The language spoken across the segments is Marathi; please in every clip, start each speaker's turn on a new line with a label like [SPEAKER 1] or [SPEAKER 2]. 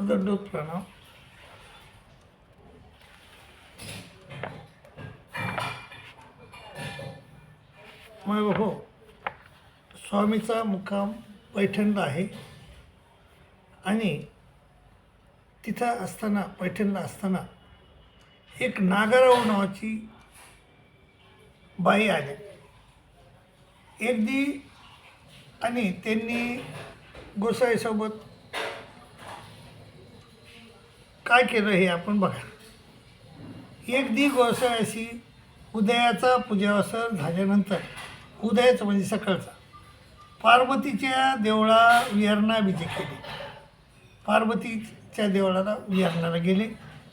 [SPEAKER 1] दंडोत प्रणाम. मग हो, स्वामीचा मुक्काम पैठणला आहे आणि तिथं असताना पैठणला असताना एक नागाराव नावाची बाई आली एकदी आणि त्यांनी गोसाईसोबत काय केलं हे आपण बघा. एकदी गोसाव्याशी उदयाचा पूजावसर झाल्यानंतर, उदयाचं म्हणजे सकाळचा, पार्वतीच्या देवळा विहरणा विजे केले. पार्वतीच्या देवळाला विहरणाला गेले.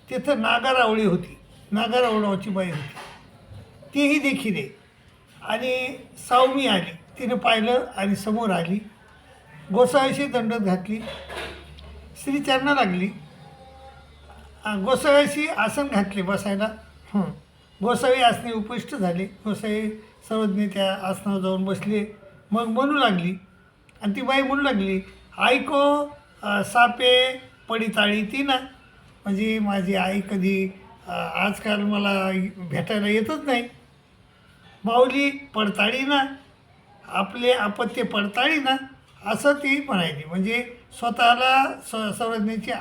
[SPEAKER 1] तिथं नागारावळी होती, नागारावळाची बाई होती, तीही देखील आहे. आणि सावमी आली, तिनं पाहिलं आणि समोर आली, गोसाव्याशी दंडत घातली, श्रीचरणा लागली, गोसाव्याशी आसन घातले बसायला. गोसावी आसने उपविष्ट झाले. गोसावी सर्वज्ञ त्या आसनावर जाऊन बसले. मग म्हणू लागली आणि ती बाई म्हणू लागली, ऐको सापे पडिताळी ती ना, म्हणजे माझी आई कधी आजकाल मला भेटायला येतच नाही. माऊली पडताळी ना, आपले अपत्य पडताळी ना, असं ती म्हणायली. म्हणजे स्वतःला सर्वज्ञाची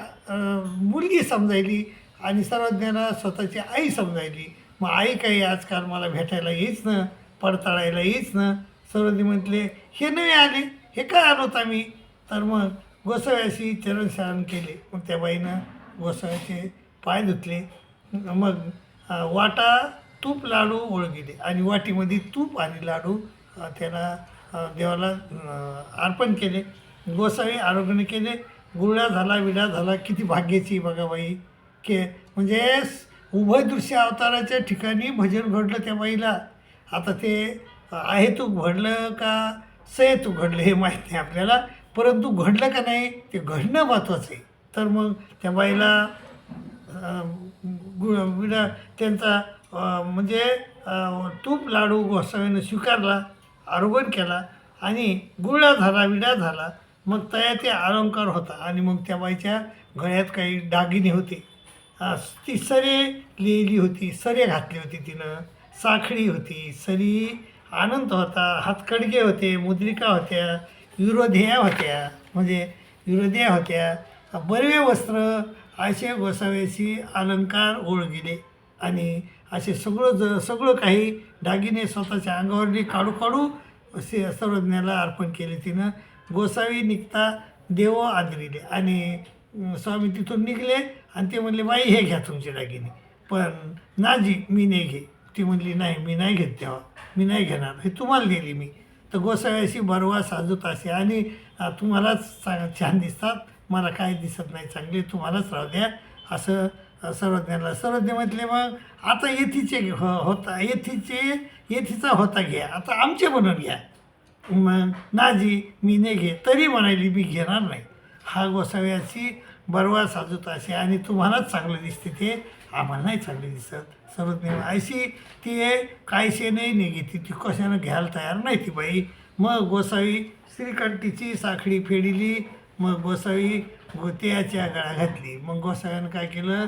[SPEAKER 1] मुलगी समजायली आणि सर्वज्ञाला स्वतःची आई समजायली. मग आई काही आजकाल मला भेटायला येईच ना, पडताळायला येईच ना. सर्वज्ञ म्हटले, हे नवे आले, हे काय आलोत आम्ही. तर मग गोसाव्याशी चरणस्नान केले. मग त्या बाईनं गोसाव्याचे पाय धुतले. मग वाटा तूप लाडू ओळगिले आणि वाटीमध्ये तूप आणि लाडू त्याला देवाला अर्पण केले. गोसावी आरोग्याने केले. गुळा झाला, विडा झाला. किती भाग्याची बघा बाई. म्हणजे उभय दृश्य अवताराच्या ठिकाणी भजन घडलं त्या बाईला. आता ते आहे तू घडलं का सय तू घडलं हे माहीत नाही आपल्याला, परंतु घडलं का नाही ते घडणं महत्त्वाचं आहे. तर मग त्या बाईला विडा त्यांचा म्हणजे तूप लाडू गोसावीनं स्वीकारला, आरोग्य केला आणि गुळा झाला, विडा झाला. मग तया ते अलंकार होता आणि मग त्या बाईच्या गळ्यात काही दागिने होते. ती सरे लिहिली होती, सरे घातली होती तिनं, साखळी होती, सरी अनंत होता, हातकडके होते, मुद्रिका होत्या, विरोध्या होत्या, म्हणजे विरोध्या होत्या, बर्वे वस्त्र, असे गोसाव्याशी अलंकार ओळगिले आणि असे सगळं काही दागिने स्वतःच्या अंगावरली काढू काढू सर्वज्ञाला अर्पण केले तिनं. गोसावी निघता देव आदरिले आणि स्वामी तिथून निघले आणि ते म्हणले, बाई हे घ्या तुमचे दागिने. पण नाजी मी नाही घे. ती म्हणली, नाही मी नाही घेत, तेव्हा मी नाही घेणार, हे तुम्हाला दिली मी. तर गोसाव्याशी बरवा साजूत असे आणि तुम्हालाच छान दिसतात, मला काय दिसत नाही चांगले, तुम्हालाच राहू द्या असं सर्वज्ञ म्हटले. मग आता येथीचे होता येथीचा होता घ्या, आता आमचे बनवून घ्या. मग नाजी मी नाही घे, तरी म्हणाली मी घेणार नाही. हा गोसाव्याची बरवा साजूत असे आणि तुम्हालाच चांगलं दिसते, ते आम्हाला नाही चांगले दिसत. सर्वज्ञ अशी ती कायशे नाही घेते, ती कशानं घ्यायला तयार नाही ती बाई. मग गोसावी श्रीकंठीची साखळी फेडिली. मग गोसावी गोत्याच्या गळ्यात घातली. मग गोसाव्यानं काय केलं,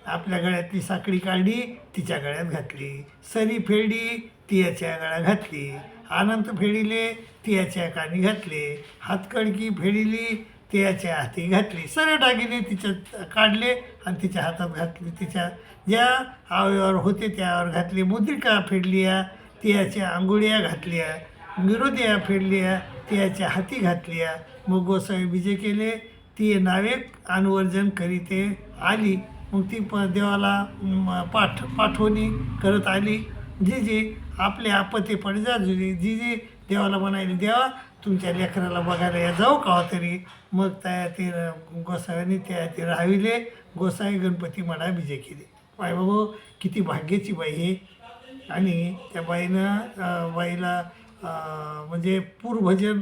[SPEAKER 1] आपल्या गळ्यातली साखळी काढली, तिच्या गळ्यात घातली. सरी फेडी, तियाच्या गळ्यात घातली. अनंत फेडिले, तियाच्या कानी घातले. हातकडकी फेडिली, तियाच्या हाती घातली. सर्व दागिने तिच्यात काढले आणि तिच्या हातात घातले. तिच्या ज्या अवयवावर होते त्यावर घातले. मुद्रिका फेडल्या, तियाच्या अंघोळ्या घातल्या. विरोध्या फेडल्या, तियाच्या हाती घातल्या. मग गोसावी विजय केले. ती नावे अनुवर्जन करीते आली. मग ती देवाला पाठवणी करत आली. जी आपले आपत्ती पडजा जी देवाला म्हणाली, देवा तुमच्या लेकराला बघायला या जाऊ का तरी. मग त्या ते गोसाव्याने त्या ते राहाविले. गोसावी गणपती म्हणा विजय केले. बाई बाबा किती भाग्याची बाई हे. आणि त्या बाईला म्हणजे पूरभजन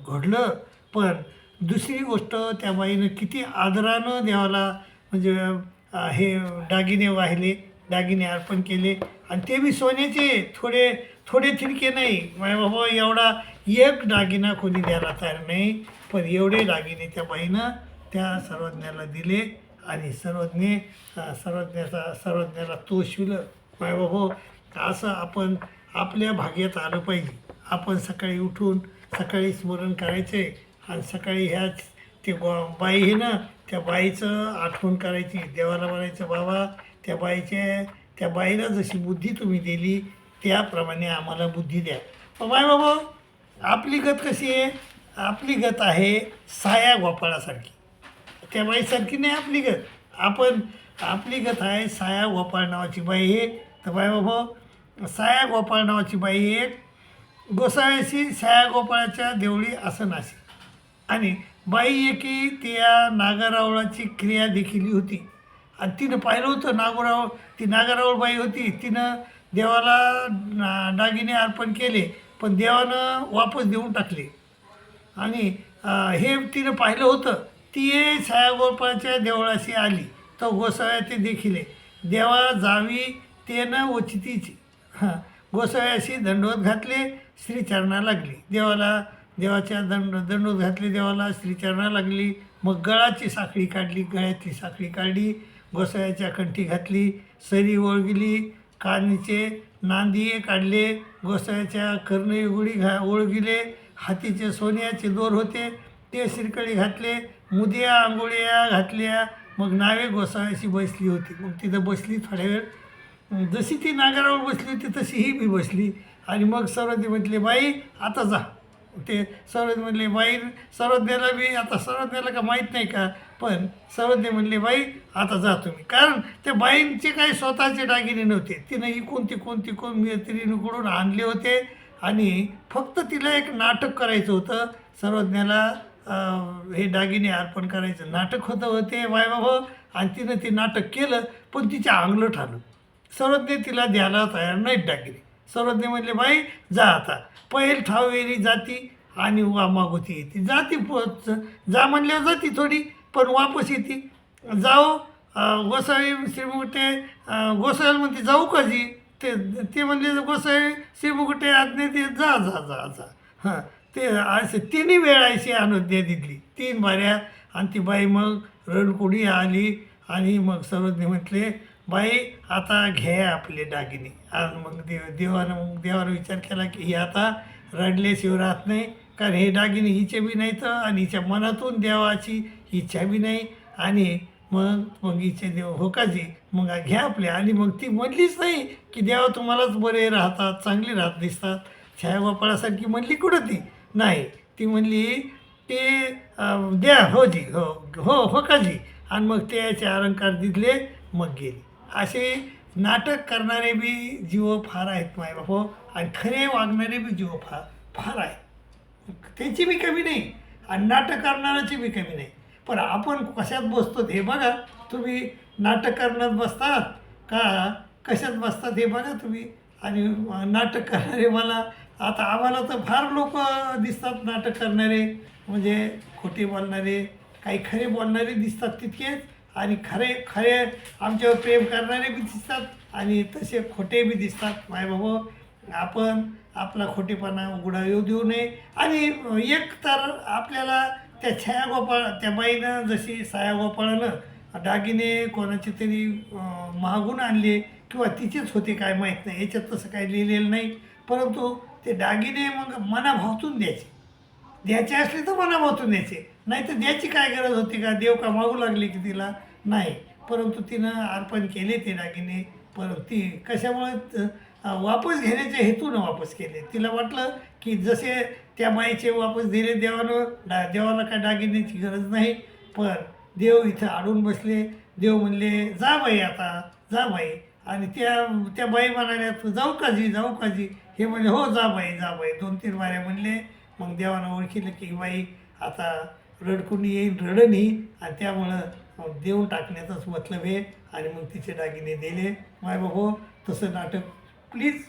[SPEAKER 1] घडलं. पण दुसरी गोष्ट, त्या बाईनं किती आदरानं देवाला म्हणजे हे दागिने वाहिले, दागिने अर्पण केले आणि ते बी सोन्याचे, थोडे थिरके नाही. बाबा एवढा एक दागिना कोणी द्यायला तयार नाही, पण एवढे दागिने त्या बाईनं त्या सर्वज्ञाला दिले आणि सर्वज्ञाला तो शिवलं. मायबाबो, असं आपण आपल्या भाग्यात आलं पाहिजे. आपण सकाळी उठून सकाळी स्मरण करायचे आणि सकाळी ह्याच ते बाई आहे ना, त्या बाईचं आठवण करायची. देवाला म्हणायचं, बाबा त्या बाईला जशी बुद्धी तुम्ही दिली त्याप्रमाणे आम्हाला बुद्धी द्या. बाबा, आपली गत कशी आहे? आपली गत आहे साया गोपाळासारखी. त्या बाईसारखी नाही आपली गत. आपली गत आहे साया गोपाळ नावाची बाई आहे. तर बाबा, साया गोपाळ नावाची बाई एक गोसाव्याशी साया गोपाळाच्या देवळी आसनाशी आणि बाई एकी त्या नागारावळाची क्रिया देखील होती. आणि तिनं पाहिलं होतं ती नागारावळ बाई होती. तिनं देवाला दागिने अर्पण केले, पण देवानं वापस देऊन टाकले. आणि हे तिनं पाहिलं होतं. ती सायागोपाळाच्या देवळाशी आली तर गोसाव्या ते देखील देवा जावी ते न वचितीची. गोसाव्याशी दंडवत घातले, श्रीचरणा लागली. देवाच्या दंडवत घातले, देवाला श्रीचरणा लागली. मग गळ्यातली साखळी काढली, गोसाव्याच्या कंठी घातली, सरी ओळगली, कानीचे नांदिये काढले, गोसाव्याच्या कर्णयुगुळी ओळगिले, हातीचे सोन्याचे दोर होते ते श्रीकळी घातले, मुदिया आंघोळ्या घातल्या. मग नावे गोसाव्याशी बसली होती. मग तिथं बसली थोड्या वेळ. जशी ती नागारावर बसली होती तशी ही बी बसली. आणि मग सर्वज्ञ म्हटले, बाई आता जा. ते सर्वज्ञ म्हणले, बाई सर्वज्ञाला का माहीत नाही का? पण सर्वज्ञ म्हणले, बाई आता जा तुम्ही. कारण त्या बाईंचे काही स्वतःचे दागिने नव्हते. तिनं इकून मैत्रिणीकडून आणले होते आणि फक्त तिला एक नाटक करायचं होतं. सर्वज्ञाला हे दागिने अर्पण करायचं नाटक होते बाबा. आणि तिनं ते नाटक केलं, पण तिच्या अंगलट आलं. सर्वज्ञ तिला द्यायला तयार नाहीत दागिने. सर्वज्ञ म्हणले, बाई जा आता. पहिल ठावेरी जाती आणि मागोती येते. जा म्हणल्यावर जाती थोडी, पण वापस येते. जाओ गोसावी श्रीमुकुटे. गोसावीला म्हणते, जाऊ का जी? ते म्हणले, गोसावी श्रीमुकुटे आज्ञा ते जा जा जा जा. हां, ते असे तिन्ही वेळाची अनुज्ञा दिली, 3 बाऱ्या. आणि ती बाई मग रडकुडी आली. आणि मग सर्वज्ञ म्हटले, बाई आता घ्या आपले दागिने. आणि मग देवानं विचार केला की ही आता रडल्याशिवाय राहत नाही. कारण हे दागिने हिचे बी नाहीत आणि हिच्या मनातून देवाची इच्छा बी नाही. आणि मग हिचे देव हो का जी, मग घ्या आपले. आणि मग ती म्हणलीच नाही की देवा तुम्हालाच बरे राहतात, चांगली दिसतात. छायागोपाळासारखी म्हणली कुठं ती? नाही, ती म्हणली ते द्या हो जी, हो का जी. आणि मग त्याचे अलंकार दिले, मग गेली. असे नाटक करणारे बी जीव फार आहेत मायबापो. आणि खरे वागणारे बी जीव फार आहेत. त्याची बी कमी नाही आणि नाटक करणाऱ्याची बी कमी नाही. पण आपण कशात बसतो हे बघा तुम्ही. नाटक करण्यात बसतात का कशात बसतात हे बघा तुम्ही. आणि नाटक करणारे आता आम्हाला तर फार लोक दिसतात नाटक करणारे. म्हणजे खोटे बोलणारे, काही खरे बोलणारे दिसतात तितकेच. आणि खरे आमच्यावर प्रेम करणारे बी दिसतात आणि तसे खोटे बी दिसतात. मायबाबा, आपण आपला खोटेपणा उघडा येऊ देऊ नये. आणि एक तर आपल्याला त्या बाईनं जशी सायागोपाळानं दागिने कोणाचे तरी मागून आणले किंवा तिचेच होते काय माहीत नाही, याच्यात तसं काही लिहिलेलं नाही. परंतु ते दागिने मग मनाभावातून द्यायचे असले तर मनाभावातून द्यायचे, नाही तर द्यायची काय गरज होती का? देव का मागू लागले की तिला? नाही. परंतु तिनं अर्पण केले ते दागिने. परंतु ती कशामुळे वापस घेण्याच्या हेतूनं वापस केले. तिला वाटलं की जसे त्या बाईचे वापस दिले देवाला काय दागिन्याची गरज नाही. पण देव इथं अडून बसले. देव म्हणले, जा बाई आता, जा बाई. आणि त्या बाई म्हणाल्या, जाऊ का जी? हे म्हणले, हो जा बाई 2-3 बाऱ्या म्हणले. मग देवानं ओळखीलं की बाई आता रडकुंडी येईल, रडणी. आणि त्यामुळं देऊन टाकण्याचाच मतलब आहे. आणि मग तिचे दागिने दिले. मायबाबो, तसं नाटक प्लीज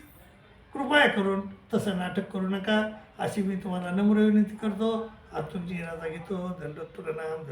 [SPEAKER 1] कृपया करून तसं नाटक करू नका, अशी मी तुम्हाला नम्र विनंती करतो. आणि तुमची राजा घेतो. दंडोत प्रणाम.